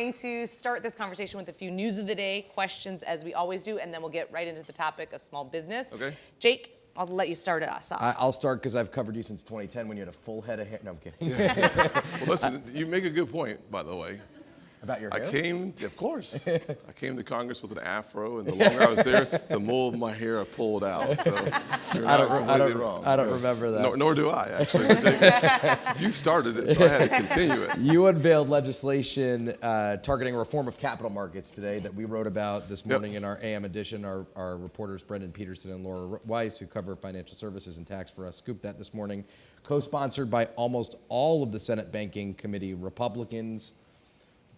going to start this conversation with a few news of the day questions, as we always do, and then we'll get right into the topic of small business. Okay. Jake, I'll let you start us off. I'll start because I've covered you since 2010 when you had a full head of hair. No, I'm kidding. Well, listen, you make a good point, by the way. About your hair? Of course. I came to Congress with an afro, and the longer I was there, the more of my hair I pulled out. So you're not completely wrong. I don't remember that. Nor do I, actually. You started it, so I had to continue it. You unveiled legislation targeting reform of capital markets today that we wrote about this morning in our AM edition. Our reporters, Brendan Peterson and Laura Weiss, who cover financial services and tax for us, scooped that this morning. Co-sponsored by almost all of the Senate Banking Committee Republicans.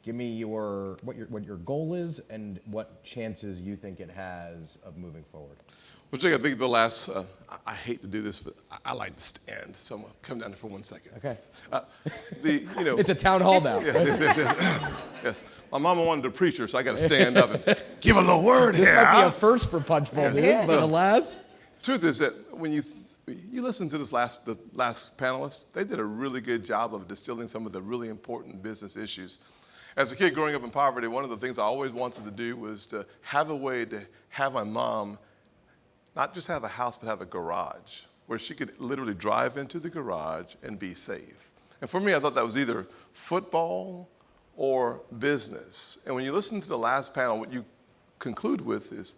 Give me what your goal is and what chances you think it has of moving forward. Well, Jake, I think the last, I hate to do this, but I like to stand. So I'm going to come down there for 1 second. Okay. It's a town hall now. Yes. My mama wanted to preach her, so I got to stand up and give a little word This here. might be a first for Punchbowl News, but alas. The truth is that when you listen to the last panelists, they did a really good job of distilling some of the really important business issues. As a kid growing up in poverty, one of the things I always wanted to do was to have a way to have my mom not just have a house, but have a garage where she could literally drive into the garage and be safe. And for me, I thought that was either football or business. And when you listen to the last panel, what you conclude with is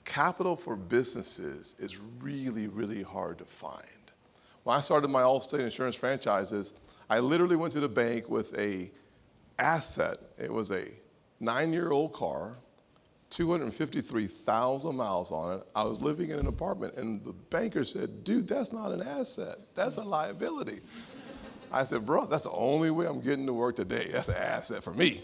capital for businesses is really, really hard to find. When I started my Allstate insurance franchises, I literally went to the bank with a asset. It was a 9-year-old car, 253,000 miles on it. I was living in an apartment, and the banker said, dude, that's not an asset. That's a liability. I said, bro, that's the only way I'm getting to work today. That's an asset for me.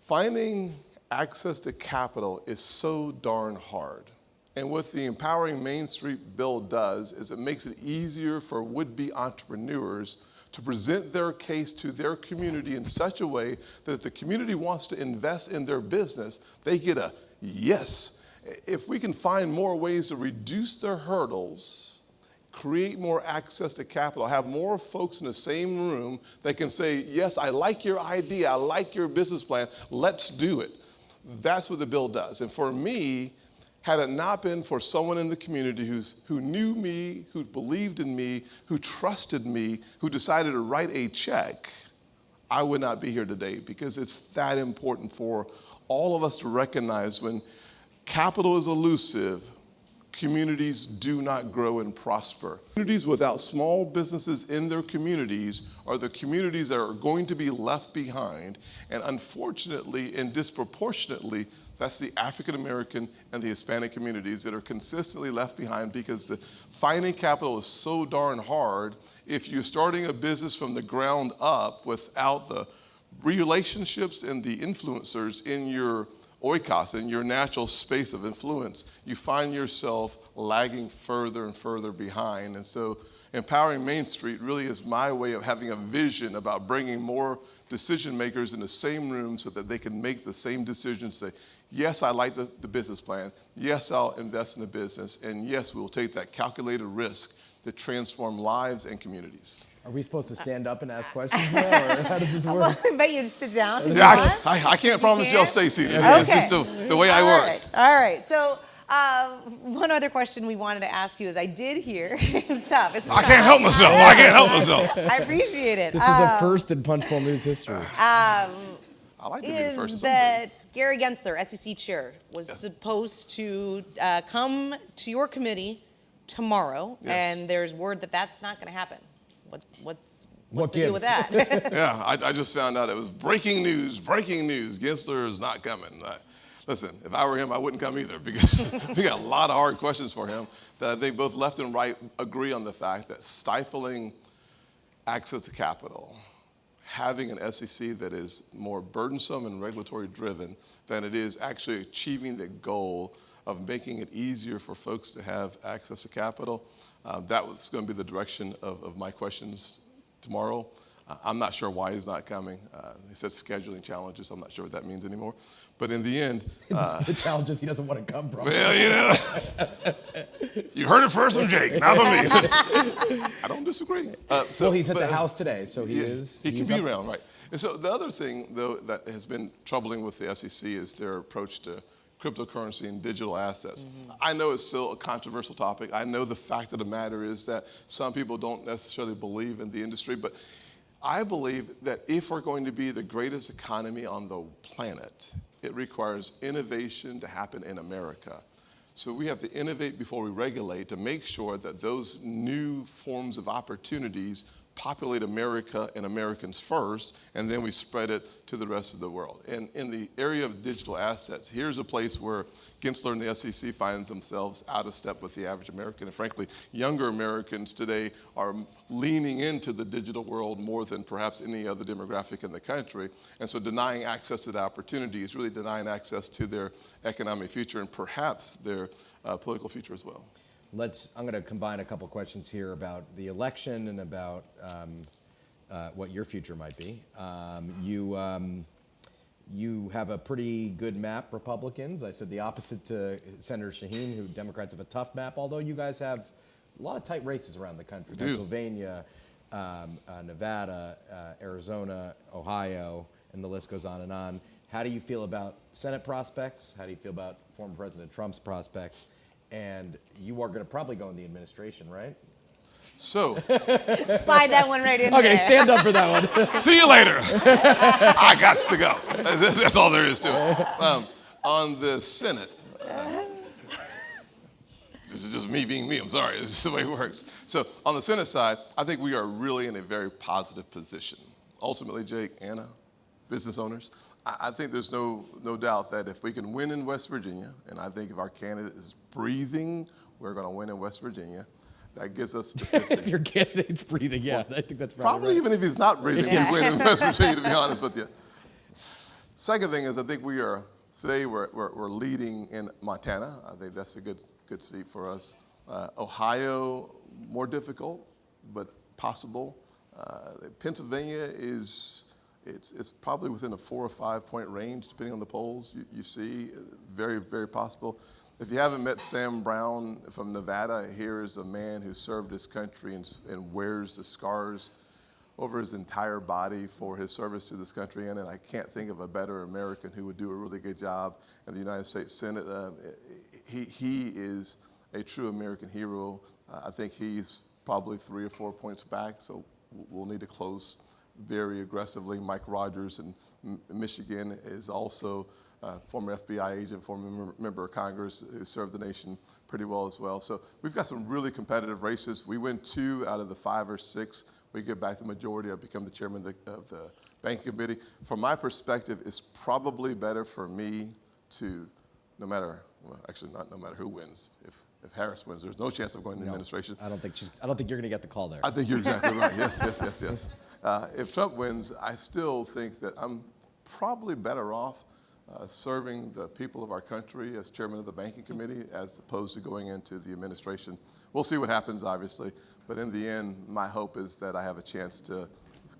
Finding access to capital is so darn hard. And what the Empowering Main Street bill does is it makes it easier for would-be entrepreneurs to present their case to their community in such a way that if the community wants to invest in their business, they get a yes. If we can find more ways to reduce their hurdles, create more access to capital, have more folks in the same room that can say, yes, I like your idea, I like your business plan, let's do it. That's what the bill does. And for me, had it not been for someone in the community who knew me, who believed in me, who trusted me, who decided to write a check, I would not be here today, because it's that important for all of us to recognize when capital is elusive, communities do not grow and prosper. Communities without small businesses in their communities are the communities that are going to be left behind, and unfortunately and disproportionately, that's the African American and the Hispanic communities that are consistently left behind because finding capital is so darn hard. If you're starting a business from the ground up without the relationships and the influencers in your oikos, in your natural space of influence, you find yourself lagging further and further behind. And so Empowering Main Street really is my way of having a vision about bringing more decision makers in the same room so that they can make the same decisions, say, yes, I like the business plan. Yes, I'll invest in the business. And yes, we'll take that calculated risk to transform lives and communities. Are we supposed to stand up and ask questions now, or how does this work? Well, I invite you to sit down. Yeah, I can't promise y'all stay seated. Okay. It's just the way I work. All right. So one other question we wanted to ask you is, I did hear, it's tough. I can't help myself. I can't help myself. I appreciate it. This is a first in Punchbowl News history. I like to be the first. Is that Gary Gensler, SEC chair, was supposed to come to your committee tomorrow, and there's word that that's not going to happen. What's the deal with that? Yeah, I just found out it was breaking news. Gensler is not coming. Listen, if I were him, I wouldn't come either, because we got a lot of hard questions for him that I think both left and right agree on the fact that stifling access to capital, having an SEC that is more burdensome and regulatory driven than it is actually achieving the goal of making it easier for folks to have access to capital. That was going to be the direction of my questions tomorrow. I'm not sure why he's not coming. He said scheduling challenges. I'm not sure what that means anymore. But in the end, The challenge is he doesn't want to come from. well, you heard it first from Jake, not from me. I don't disagree. Well, he's at the House today, so he is. He can he's be up- around, right? And so the other thing, though, that has been troubling with the SEC is their approach to cryptocurrency and digital assets. I know it's still a controversial topic. I know the fact of the matter is that some people don't necessarily believe in the industry, but I believe that if we're going to be the greatest economy on the planet, it requires innovation to happen in America. So we have to innovate before we regulate to make sure that those new forms of opportunities populate America and Americans first, and then we spread it to the rest of the world. And in the area of digital assets, here's a place where Gensler and the SEC finds themselves out of step with the average American. And frankly, younger Americans today are leaning into the digital world more than perhaps any other demographic in the country. And so denying access to the opportunity is really denying access to their economic future and perhaps their political future as well. I'm going to combine a couple questions here about the election and about what your future might be. You have a pretty good map, Republicans. I said the opposite to Senator Shaheen, who Democrats have a tough map, although you guys have a lot of tight races around the country. We do. Pennsylvania, Nevada, Arizona, Ohio, and the list goes on and on. How do you feel about Senate prospects? How do you feel about former President Trump's prospects? And you are going to probably go in the administration, right? So, Slide that one right in Okay, there. stand up for that one. see you later. I got to go. That's all there is to it. On the Senate, this is just me being me. I'm sorry. This is the way it works. So on the Senate side, I think we are really in a very positive position. Ultimately, Jake, Anna, business owners, I think there's no doubt that if we can win in West Virginia, and I think if our candidate is breathing, we're going to win in West Virginia. That gets us to 50. If your candidate's breathing, yeah, I think that's Probably right. even if he's not breathing, he's winning in West Virginia, to be honest with you. Second thing is I think we're leading in Montana. I think that's a good seat for us. Ohio, more difficult, but possible. Pennsylvania it's probably within a 4 or 5 point range, depending on the polls you see. Very, very possible. If you haven't met Sam Brown from Nevada, here is a man who served his country and wears the scars over his entire body for his service to this country. And I can't think of a better American who would do a really good job in the United States Senate. He is a true American hero. I think he's probably 3 or 4 points back, so we'll need to close very aggressively. Mike Rogers in Michigan is also former FBI agent, former member of Congress who served the nation pretty well as well. So we've got some really competitive races. We win 2 out of the 5 or 6. We get back the majority. I've become the chairman of the banking committee. From my perspective, it's probably better for me to, no matter who wins. If Harris wins, there's no chance of going to the administration. I don't think you're going to get the call there. I think you're exactly right. Yes. If Trump wins, I still think that I'm probably better off serving the people of our country as chairman of the banking committee as opposed to going into the administration. We'll see what happens, obviously, but in the end, my hope is that I have a chance to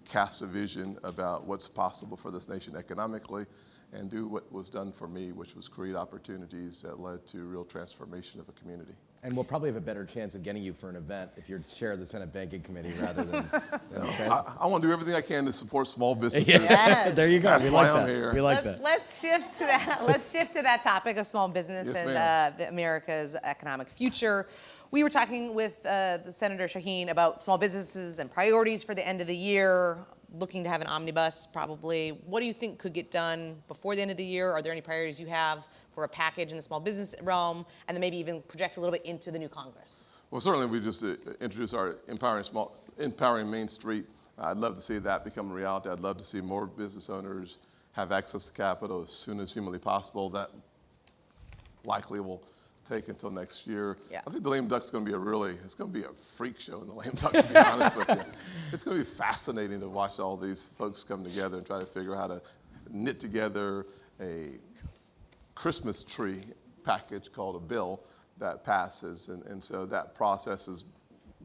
cast a vision about what's possible for this nation economically and do what was done for me, which was create opportunities that led to real transformation of a community. And we'll probably have a better chance of getting you for an event if you're chair of the Senate Banking Committee rather than. Okay? I want to do everything I can to support small businesses. Yes. There you go. That's we why like I'm that. here. We like that. Let's shift to that. Let's shift to that topic of small business Yes, and ma'am. America's economic future. We were talking with the Senator Shaheen about small businesses and priorities for the end of the year. Looking to have an omnibus, probably. What do you think could get done before the end of the year? Are there any priorities you have for a package in the small business realm, and then maybe even project a little bit into the new Congress? Well, certainly we just introduced our Empowering Main Street. I'd love to see that become a reality. I'd love to see more business owners have access to capital as soon as humanly possible. That likely will take until next year. Yeah. I think the lame duck's going to be it's going to be a freak show in the lame duck, to be honest with you. It's going to be fascinating to watch all these folks come together and try to figure out how to knit together a Christmas tree package called a bill that passes. And so that process is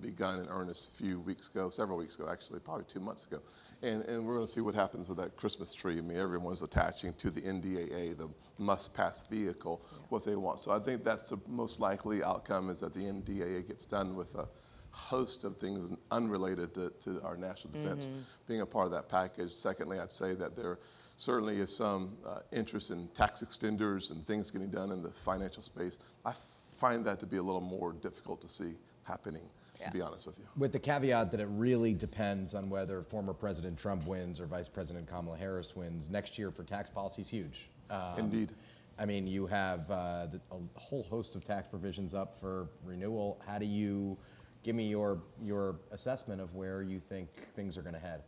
begun in earnest several weeks ago, actually, probably 2 months ago. And we're going to see what happens with that Christmas tree. I mean, everyone's attaching to the NDAA, the must-pass vehicle, what they want. So I think that's the most likely outcome, is that the NDAA gets done with a host of things unrelated to our national defense being a part of that package. Secondly, I'd say that there certainly is some interest in tax extenders and things getting done in the financial space. I find that to be a little more difficult to see happening, to be honest with you. With the caveat that it really depends on whether former President Trump wins or Vice President Kamala Harris wins. Next year for tax policy is huge. Indeed. I mean, you have a whole host of tax provisions up for renewal. How do you give me your assessment of where you think things are going to head?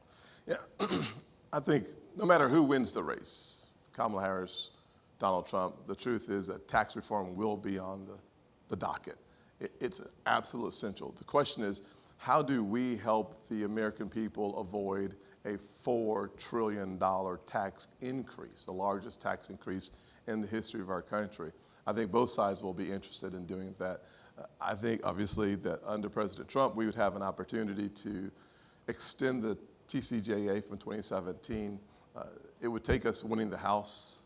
Yeah, I think no matter who wins the race, Kamala Harris, Donald Trump, the truth is that tax reform will be on the docket. It's absolute essential. The question is, how do we help the American people avoid a $4 trillion tax increase, the largest tax increase in the history of our country? I think both sides will be interested in doing that. I think, obviously, that under President Trump, we would have an opportunity to extend the TCJA from 2017. It would take us winning the House,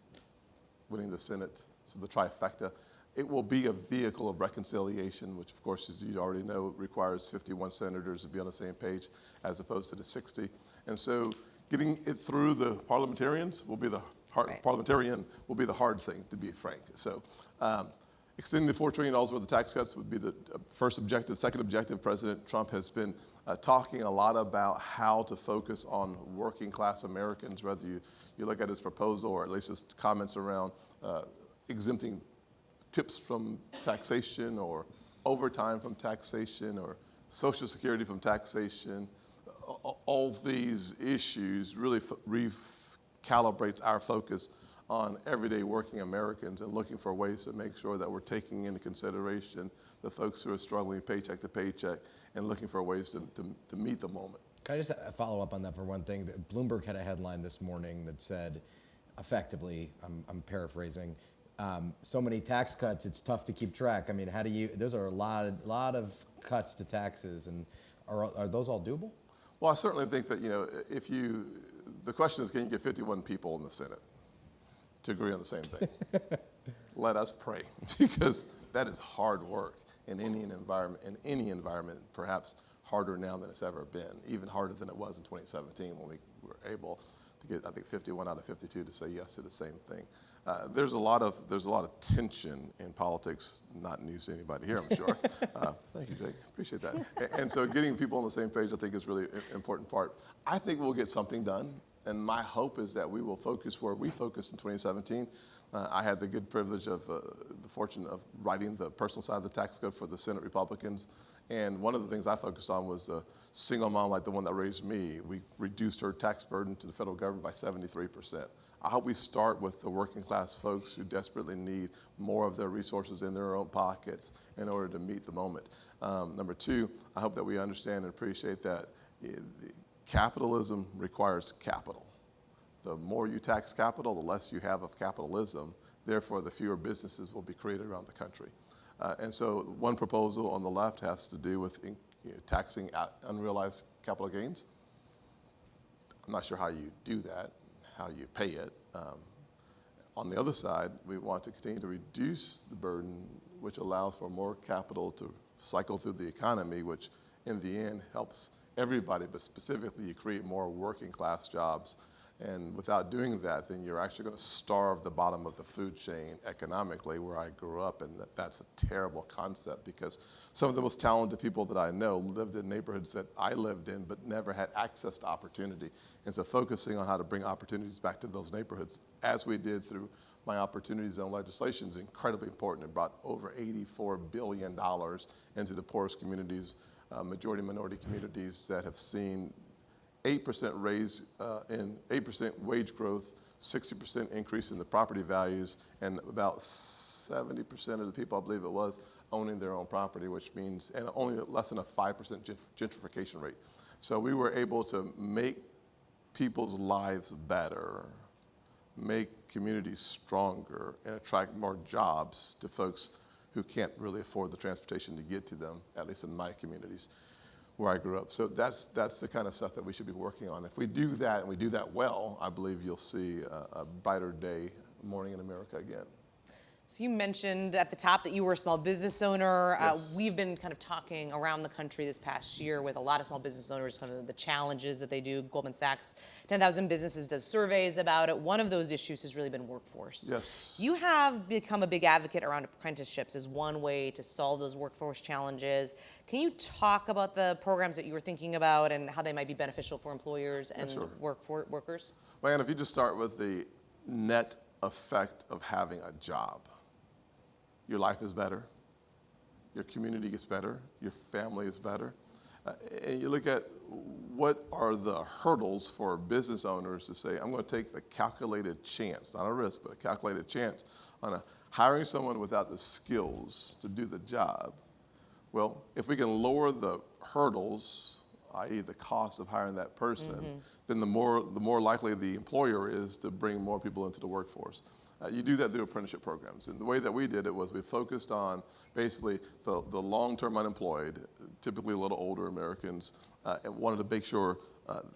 winning the Senate, so the trifecta. It will be a vehicle of reconciliation, which, of course, as you already know, requires 51 senators to be on the same page as opposed to the 60. And so getting it through the parliamentarians will be the parliamentarian will be the hard thing, to be frank. So extending the $4 trillion worth of tax cuts would be the first objective. Second objective, President Trump has been talking a lot about how to focus on working class Americans, whether you look at his proposal or at least his comments around exempting tips from taxation or overtime from taxation or Social Security from taxation. All these issues really recalibrates our focus on everyday working Americans and looking for ways to make sure that we're taking into consideration the folks who are struggling paycheck to paycheck and looking for ways to meet the moment. Can I just follow up on that for one thing? Bloomberg had a headline this morning that said, effectively, I'm paraphrasing, so many tax cuts, it's tough to keep track. I mean, how do you, those are a lot of cuts to taxes, and are those all doable? Well, I certainly think that, the question is, can you get 51 people in the Senate to agree on the same thing? Let us pray, because that is hard work in any environment, perhaps harder now than it's ever been, even harder than it was in 2017 when we were able to get, I think, 51 out of 52 to say yes to the same thing. There's a lot of tension in politics, not news to anybody here, I'm sure. Thank you, Jake. Appreciate that. And so getting people on the same page, I think, is really an important part. I think we'll get something done, and my hope is that we will focus where we focused in 2017. I had the good privilege of the fortune of writing the personal side of the tax code for the Senate Republicans, and one of the things I focused on was a single mom like the one that raised me. We reduced her tax burden to the federal government by 73%. I hope we start with the working class folks who desperately need more of their resources in their own pockets in order to meet the moment. Number two, I hope that we understand and appreciate that capitalism requires capital. The more you tax capital, the less you have of capitalism. Therefore, the fewer businesses will be created around the country. And so one proposal on the left has to do with taxing unrealized capital gains. I'm not sure how you do that, how you pay it. On the other side, we want to continue to reduce the burden, which allows for more capital to cycle through the economy, which in the end helps everybody, but specifically you create more working class jobs. And without doing that, then you're actually going to starve the bottom of the food chain economically, where I grew up, and that's a terrible concept, because some of the most talented people that I know lived in neighborhoods that I lived in but never had access to opportunity. And so focusing on how to bring opportunities back to those neighborhoods, as we did through my Opportunity Zone legislation, is incredibly important. It brought over $84 billion into the poorest communities, majority minority communities that have seen 8% raise in 8% wage growth, 60% increase in the property values, and about 70% of the people, I believe it was, owning their own property, which means, and only less than a 5% gentrification rate. So we were able to make people's lives better, make communities stronger, and attract more jobs to folks who can't really afford the transportation to get to them, at least in my communities. where I grew up. So that's the kind of stuff that we should be working on. If we do that and we do that well, I believe you'll see a brighter day, morning in America again. So you mentioned at the top that you were a small business owner. Yes. We've been kind of talking around the country this past year with a lot of small business owners, kind of the challenges that they do. Goldman Sachs, 10,000 Businesses does surveys about it. One of those issues has really been workforce. Yes. You have become a big advocate around apprenticeships as one way to solve those workforce challenges. Can you talk about the programs that you were thinking about and how they might be beneficial for employers and sure. workers? Well, Anna, if you just start with the net effect of having a job, your life is better, your community gets better, your family is better. And you look at what are the hurdles for business owners to say, I'm going to take the calculated chance, not a risk, but a calculated chance on hiring someone without the skills to do the job. Well, if we can lower the hurdles, i.e. the cost of hiring that person, then the more likely the employer is to bring more people into the workforce. You do that through apprenticeship programs. And the way that we did it was we focused on basically the long-term unemployed, typically a little older Americans, and wanted to make sure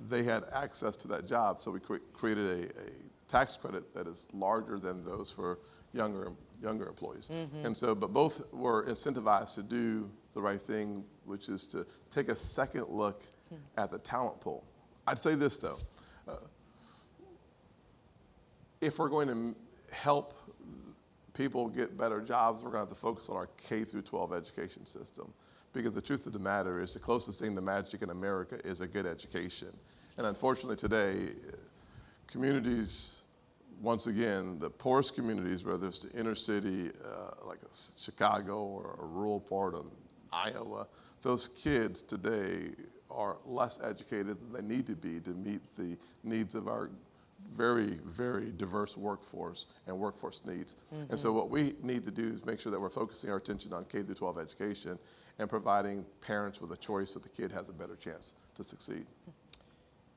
they had access to that job. So we created a tax credit that is larger than those for younger employees. And so, but both were incentivized to do the right thing, which is to take a second look at the talent pool. I'd say this though, if we're going to help people get better jobs, we're going to have to focus on our K through 12 education system. Because the truth of the matter is the closest thing to magic in America is a good education. And unfortunately today, communities, once again, the poorest communities, whether it's the inner city, like Chicago or a rural part of Iowa, those kids today are less educated than they need to be to meet the needs of our very, very diverse workforce and workforce needs. And so what we need to do is make sure that we're focusing our attention on K through 12 education and providing parents with a choice so the kid has a better chance to succeed.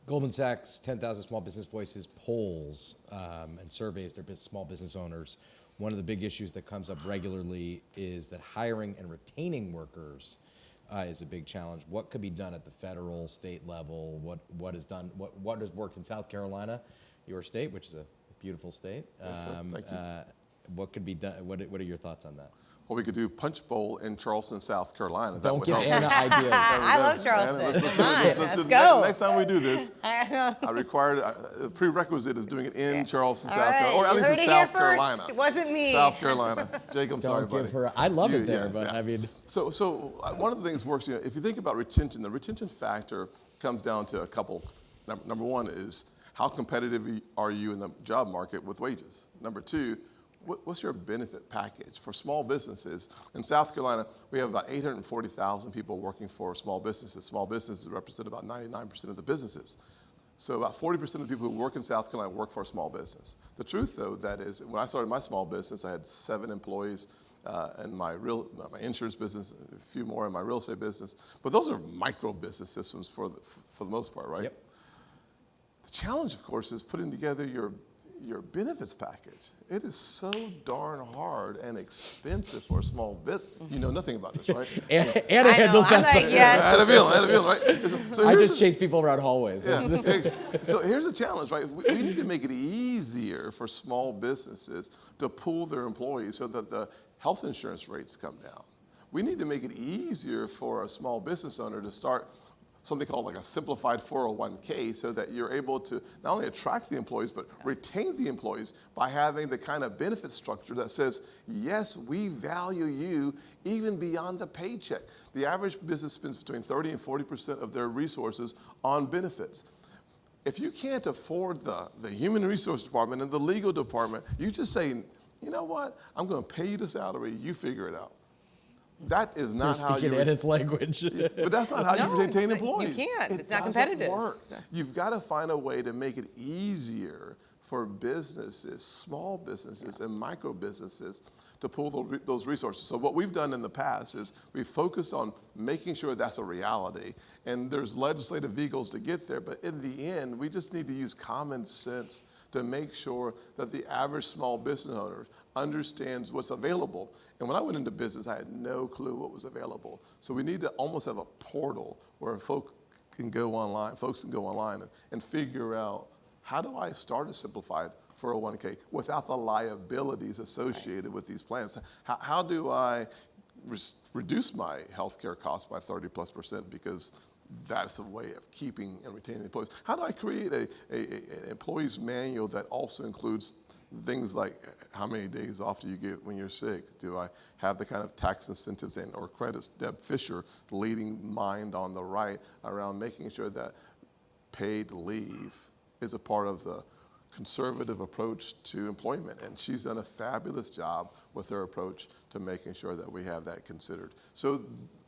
Goldman Sachs 10,000 Small Business Voices polls and surveys their small business owners. One of the big issues that comes up regularly is that hiring and retaining workers is a big challenge. What could be done at the federal, state level? What is done? What has worked in South Carolina, your state, which is a beautiful state? Yes, sir. Thank you. What could be done? What are your thoughts on that? Well, we could do Punch Bowl in Charleston, South Carolina. Don't give Anna ideas. I love Charleston. Anna, Come on, let's go. Next time we do this, I require a prerequisite is doing it in Charleston, South Carolina, or at You least heard in it South here Carolina. first. It wasn't me. South Carolina. Jake, I'm sorry, Don't buddy. give her. I love it there, Yeah, but yeah. I mean. So one of the things works. If you think about retention, the retention factor comes down to a couple. Number one is how competitive are you in the job market with wages. Number two, what's your benefit package for small businesses? In South Carolina, we have about 840,000 people working for small businesses. Small businesses represent about 99% of the businesses. So about 40% of the people who work in South Carolina work for a small business. The truth, though, that is, when I started my small business, I had 7 employees in my insurance business, a few more in my real estate business. But those are micro business systems for the most part, right? Yep. The challenge, of course, is putting together your benefits package. It is so darn hard and expensive for a small business. You know nothing about this, right? Anna I know, handles I'm that. like, side. yes. I had a feeling, right? So I here's just chase people around hallways. yeah. So here's the challenge, right? We need to make it easier for small businesses to pool their employees so that the health insurance rates come down. We need to make it easier for a small business owner to start something called like a simplified 401k so that you're able to not only attract the employees, but retain the employees by having the kind of benefit structure that says, yes, we value you even beyond the paycheck. The average business spends between 30 and 40% of their resources on benefits. If you can't afford the human resource department and the legal department, you just say, you know what, I'm going to pay you the salary, you figure it out. That is not how you Anna's language. but that's not how No, you retain it's- you employees. can't. It It's not doesn't competitive. work. You've got to find a way to make it easier for businesses, small businesses and micro businesses to pull those resources. So what we've done in the past is we've focused on making sure that's a reality. And there's legislative vehicles to get there. But in the end, we just need to use common sense to make sure that the average small business owner understands what's available. And when I went into business, I had no clue what was available. So we need to almost have a portal where folks can go online and figure out, how do I start a simplified 401k without the liabilities associated with these plans? How do I reduce my healthcare costs by 30+% because that's a way of keeping and retaining employees? How do I create an employee's manual that also includes things like how many days off do you get when you're sick? Do I have the kind of tax incentives or credits? Deb Fisher, the leading mind on the right, around making sure that paid leave is a part of the conservative approach to employment. And she's done a fabulous job with her approach to making sure that we have that considered. So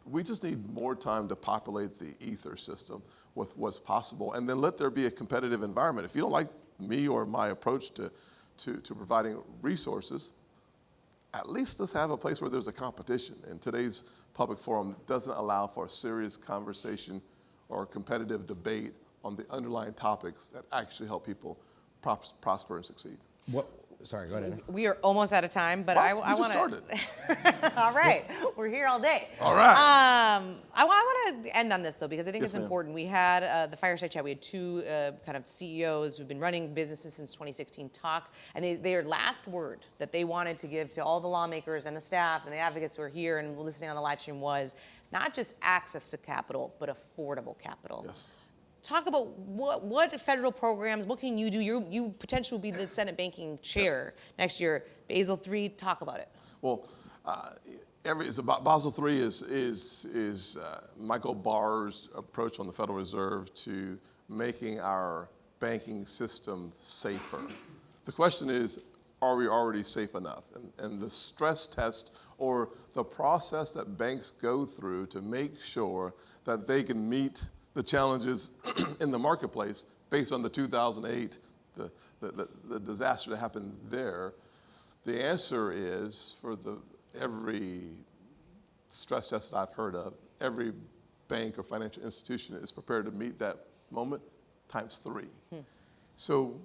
we just need more time to populate the ether system with what's possible, and then let there be a competitive environment. If you don't like me or my approach to providing resources, at least let's have a place where there's a competition. And today's public forum doesn't allow for a serious conversation or competitive debate on the underlying topics that actually help people prosper and succeed. Sorry, go ahead. We are almost out of time, but I want to. started. All right, we're here all day. All right. I want to end on this though, because I think Yes, it's ma'am. important. We had the fireside chat. We had two kind of CEOs who've been running businesses since 2016 talk, and their last word that they wanted to give to all the lawmakers and the staff and the advocates who are here and listening on the live stream was not just access to capital, but affordable capital. Yes. Talk about what federal programs, what can you do? You potentially will be the Senate banking chair next year. Basel III, talk about it. Well, Basel III is Michael Barr's approach on the Federal Reserve to making our banking system safer. The question is, are we already safe enough? And the stress test, or the process that banks go through to make sure that they can meet the challenges in the marketplace based on the 2008, the disaster that happened there, the answer is, for every stress test that I've heard of, every bank or financial institution is prepared to meet that moment ×3. So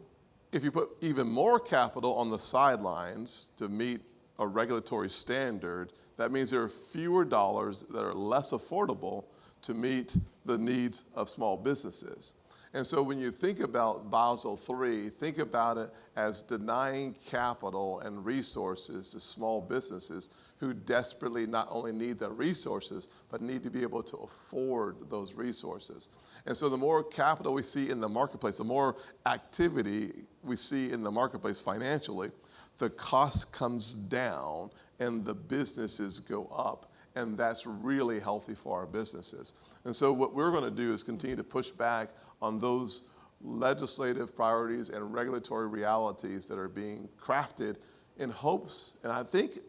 if you put even more capital on the sidelines to meet a regulatory standard, that means there are fewer dollars that are less affordable to meet the needs of small businesses. And so when you think about Basel III, think about it as denying capital and resources to small businesses who desperately not only need the resources, but need to be able to afford those resources. And so the more capital we see in the marketplace, the more activity we see in the marketplace financially, the cost comes down and the businesses go up. And that's really healthy for our businesses. And so what we're going to do is continue to push back on those legislative priorities and regulatory realities that are being crafted in hopes, and I think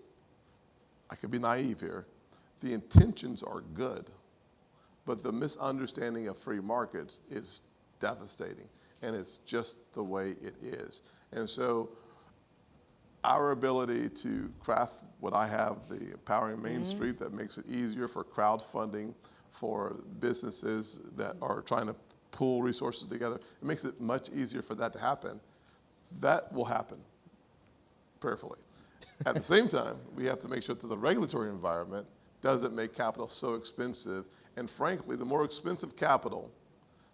I could be naive here, the intentions are good, but the misunderstanding of free markets is devastating, and it's just the way it is. And so our ability to craft what I have, the Empowering Main Street, that makes it easier for crowdfunding, for businesses that are trying to pool resources together, it makes it much easier for that to happen. That will happen, prayerfully. At the same time, we have to make sure that the regulatory environment doesn't make capital so expensive. And frankly, the more expensive capital,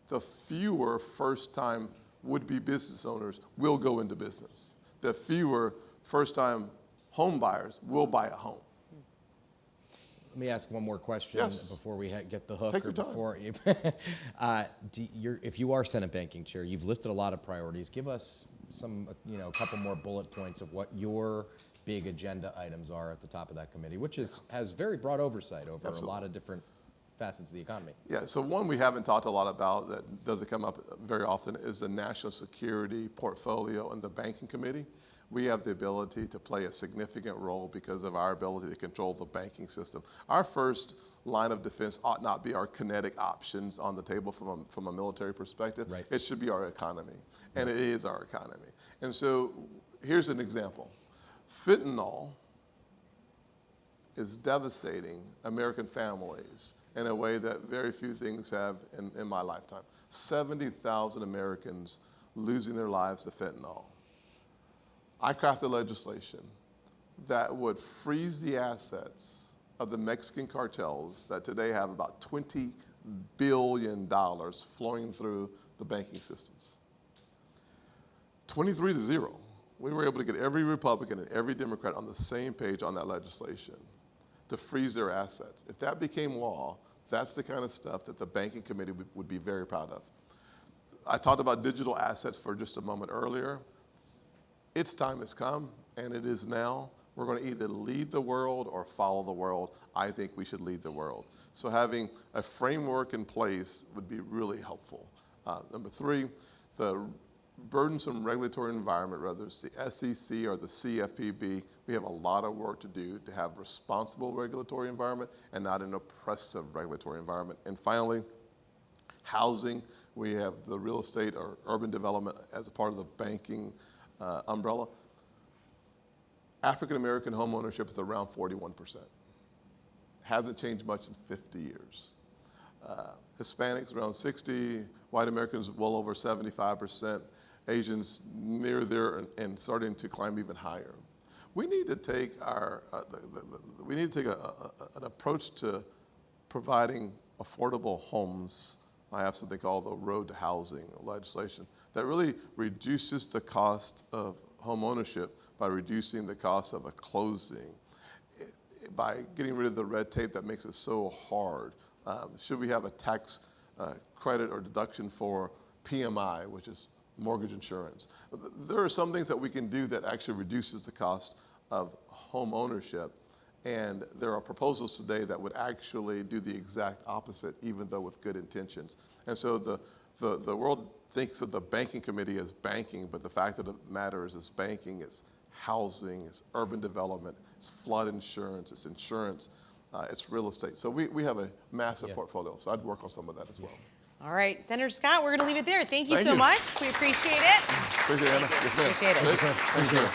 the fewer first-time would-be business owners will go into business. The fewer first-time home buyers will buy a home. Let me ask one more question before we get the hook. Take your time. Before you, if you are Senate Banking Chair, you've listed a lot of priorities. Give us some, a couple more bullet points of what your big agenda items are at the top of that committee, which has very broad oversight over a lot of different facets of the economy. Yeah, so one we haven't talked a lot about that doesn't come up very often is the national security portfolio and the banking committee. We have the ability to play a significant role because of our ability to control the banking system. Our first line of defense ought not be our kinetic options on the table from a military perspective. Right. It should be our economy, and it is our economy. And so here's an example. Fentanyl is devastating American families in a way that very few things have in my lifetime. 70,000 Americans losing their lives to fentanyl. I crafted legislation that would freeze the assets of the Mexican cartels that today have about $20 billion flowing through the banking systems. 23-0. We were able to get every Republican and every Democrat on the same page on that legislation to freeze their assets. If that became law, that's the kind of stuff that the banking committee would be very proud of. I talked about digital assets for just a moment earlier. Its time has come, and it is now. We're going to either lead the world or follow the world. I think we should lead the world. So having a framework in place would be really helpful. Number three, the burdensome regulatory environment, whether it's the SEC or the CFPB, we have a lot of work to do to have responsible regulatory environment and not an oppressive regulatory environment. And finally, housing. We have the real estate or urban development as a part of the banking umbrella. African American home ownership is around 41%. Hasn't changed much in 50 years. Hispanics around 60, white Americans well over 75%, Asians near there and starting to climb even higher. We need to take an approach to providing affordable homes. I have something called the Road to Housing legislation that really reduces the cost of home ownership by reducing the cost of a closing, by getting rid of the red tape that makes it so hard. Should we have a tax credit or deduction for PMI, which is mortgage insurance? There are some things that we can do that actually reduces the cost of home ownership. And there are proposals today that would actually do the exact opposite, even though with good intentions. And so the world thinks of the banking committee as banking, but the fact of the matter is it's banking, it's housing, it's urban development, it's flood insurance, it's insurance, it's real estate. So we have a massive portfolio, so I'd work on some of that as well. All right, Senator Scott, we're going to leave it there. Thank you Thank so you. much. We appreciate it. Appreciate it, Anna. Yes, ma'am. Appreciate it. Thank you.